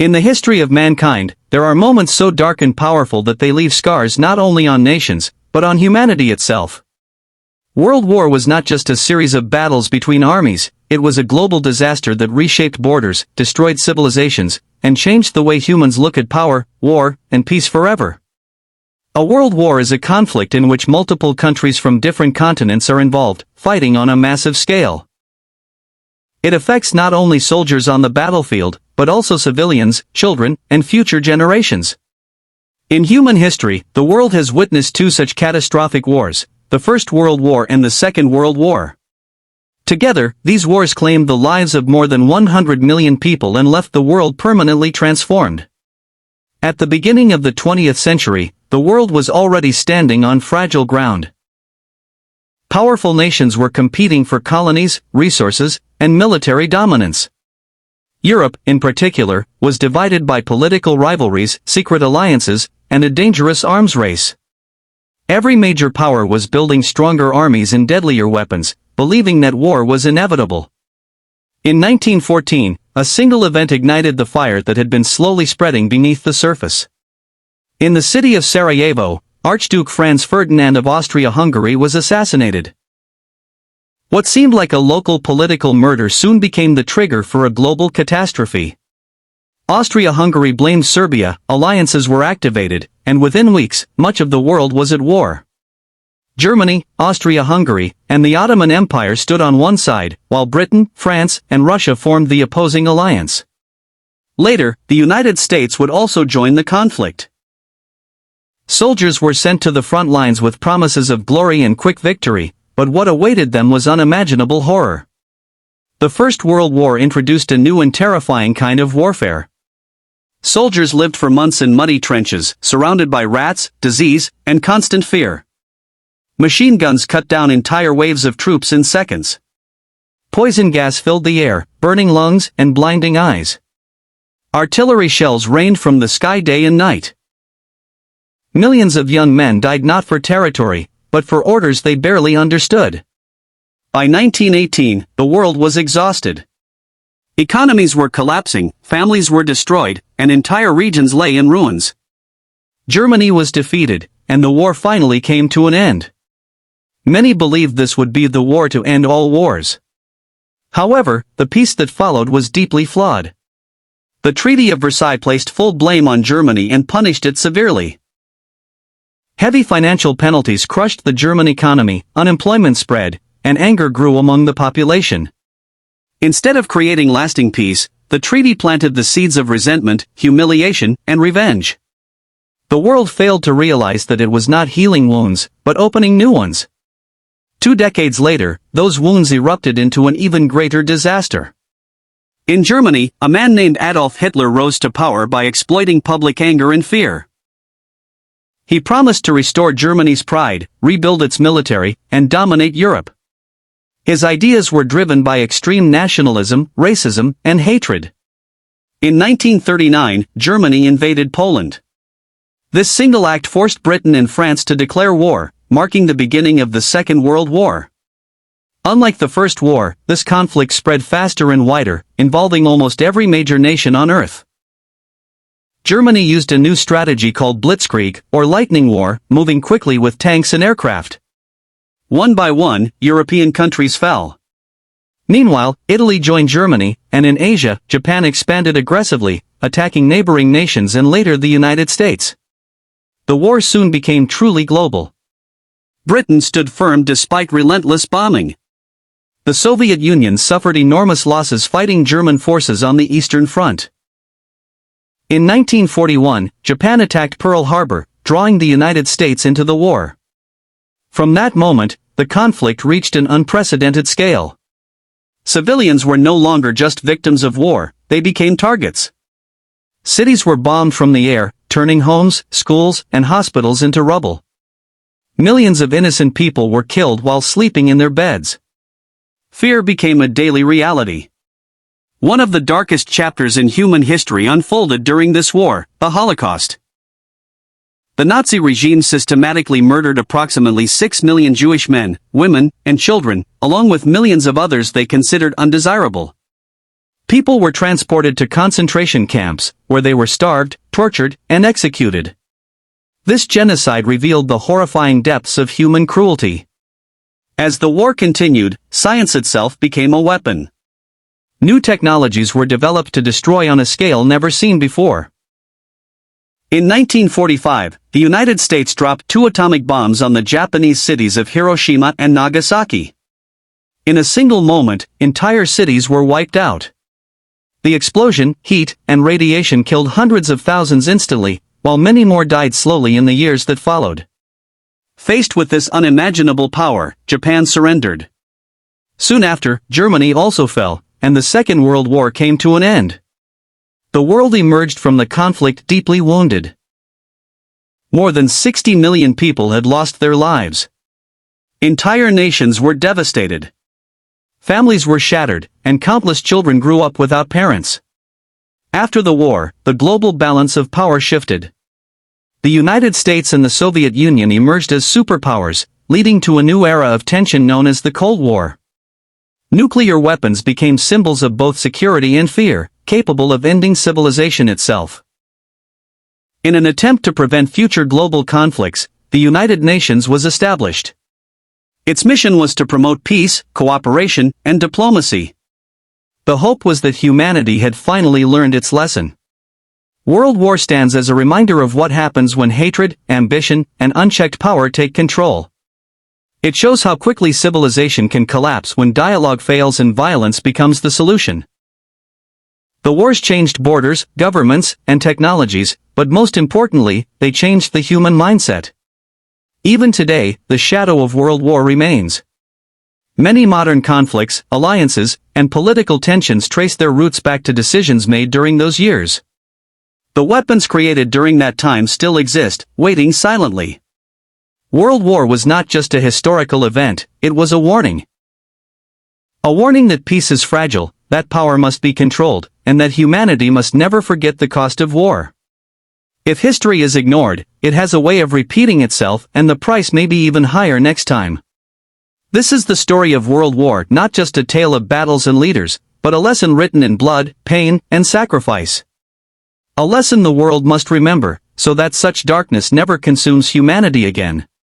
In the history of mankind, there are moments so dark and powerful that they leave scars not only on nations, but on humanity itself. World War was not just a series of battles between armies, it was a global disaster that reshaped borders, destroyed civilizations, and changed the way humans look at power, war, and peace forever. A world war is a conflict in which multiple countries from different continents are involved, fighting on a massive scale. It affects not only soldiers on the battlefield, but also civilians, children, and future generations. In human history, the world has witnessed two such catastrophic wars, the First World War and the Second World War. Together, these wars claimed the lives of more than 100 million people and left the world permanently transformed. At the beginning of the 20th century, the world was already standing on fragile ground. Powerful nations were competing for colonies, resources, and military dominance. Europe, in particular, was divided by political rivalries, secret alliances, and a dangerous arms race. Every major power was building stronger armies and deadlier weapons, believing that war was inevitable. In 1914, a single event ignited the fire that had been slowly spreading beneath the surface. In the city of Sarajevo, Archduke Franz Ferdinand of Austria-Hungary was assassinated. What seemed like a local political murder soon became the trigger for a global catastrophe. Austria-Hungary blamed Serbia, alliances were activated, and within weeks, much of the world was at war. Germany, Austria-Hungary, and the Ottoman Empire stood on one side, while Britain, France, and Russia formed the opposing alliance. Later, the United States would also join the conflict. Soldiers were sent to the front lines with promises of glory and quick victory, but what awaited them was unimaginable horror. The First World War introduced a new and terrifying kind of warfare. Soldiers lived for months in muddy trenches, surrounded by rats, disease, and constant fear. Machine guns cut down entire waves of troops in seconds. Poison gas filled the air, burning lungs and blinding eyes. Artillery shells rained from the sky day and night. Millions of young men died not for territory, but for orders they barely understood. By 1918, the world was exhausted. Economies were collapsing, families were destroyed, and entire regions lay in ruins. Germany was defeated, and the war finally came to an end. Many believed this would be the war to end all wars. However, the peace that followed was deeply flawed. The Treaty of Versailles placed full blame on Germany and punished it severely. Heavy financial penalties crushed the German economy, unemployment spread, and anger grew among the population. Instead of creating lasting peace, the treaty planted the seeds of resentment, humiliation, and revenge. The world failed to realize that it was not healing wounds, but opening new ones. 2 decades later, those wounds erupted into an even greater disaster. In Germany, a man named Adolf Hitler rose to power by exploiting public anger and fear. He promised to restore Germany's pride, rebuild its military, and dominate Europe. His ideas were driven by extreme nationalism, racism, and hatred. In 1939, Germany invaded Poland. This single act forced Britain and France to declare war, marking the beginning of the Second World War. Unlike the First War, this conflict spread faster and wider, involving almost every major nation on Earth. Germany used a new strategy called Blitzkrieg, or lightning war, moving quickly with tanks and aircraft. One by one, European countries fell. Meanwhile, Italy joined Germany, and in Asia, Japan expanded aggressively, attacking neighboring nations and later the United States. The war soon became truly global. Britain stood firm despite relentless bombing. The Soviet Union suffered enormous losses fighting German forces on the Eastern Front. In 1941, Japan attacked Pearl Harbor, drawing the United States into the war. From that moment, the conflict reached an unprecedented scale. Civilians were no longer just victims of war, they became targets. Cities were bombed from the air, turning homes, schools, and hospitals into rubble. Millions of innocent people were killed while sleeping in their beds. Fear became a daily reality. One of the darkest chapters in human history unfolded during this war, the Holocaust. The Nazi regime systematically murdered approximately 6 million Jewish men, women, and children, along with millions of others they considered undesirable. People were transported to concentration camps, where they were starved, tortured, and executed. This genocide revealed the horrifying depths of human cruelty. As the war continued, science itself became a weapon. New technologies were developed to destroy on a scale never seen before. In 1945, the United States dropped 2 atomic bombs on the Japanese cities of Hiroshima and Nagasaki. In a single moment, entire cities were wiped out. The explosion, heat, and radiation killed hundreds of thousands instantly, while many more died slowly in the years that followed. Faced with this unimaginable power, Japan surrendered. Soon after, Germany also fell, and the Second World War came to an end. The world emerged from the conflict deeply wounded. More than 60 million people had lost their lives. Entire nations were devastated. Families were shattered, and countless children grew up without parents. After the war, the global balance of power shifted. The United States and the Soviet Union emerged as superpowers, leading to a new era of tension known as the Cold War. Nuclear weapons became symbols of both security and fear, capable of ending civilization itself. In an attempt to prevent future global conflicts, the United Nations was established. Its mission was to promote peace, cooperation, and diplomacy. The hope was that humanity had finally learned its lesson. World War stands as a reminder of what happens when hatred, ambition, and unchecked power take control. It shows how quickly civilization can collapse when dialogue fails and violence becomes the solution. The wars changed borders, governments, and technologies, but most importantly, they changed the human mindset. Even today, the shadow of World War remains. Many modern conflicts, alliances, and political tensions trace their roots back to decisions made during those years. The weapons created during that time still exist, waiting silently. World War was not just a historical event, it was a warning. A warning that peace is fragile, that power must be controlled, and that humanity must never forget the cost of war. If history is ignored, it has a way of repeating itself, and the price may be even higher next time. This is the story of World War, not just a tale of battles and leaders, but a lesson written in blood, pain, and sacrifice. A lesson the world must remember, so that such darkness never consumes humanity again.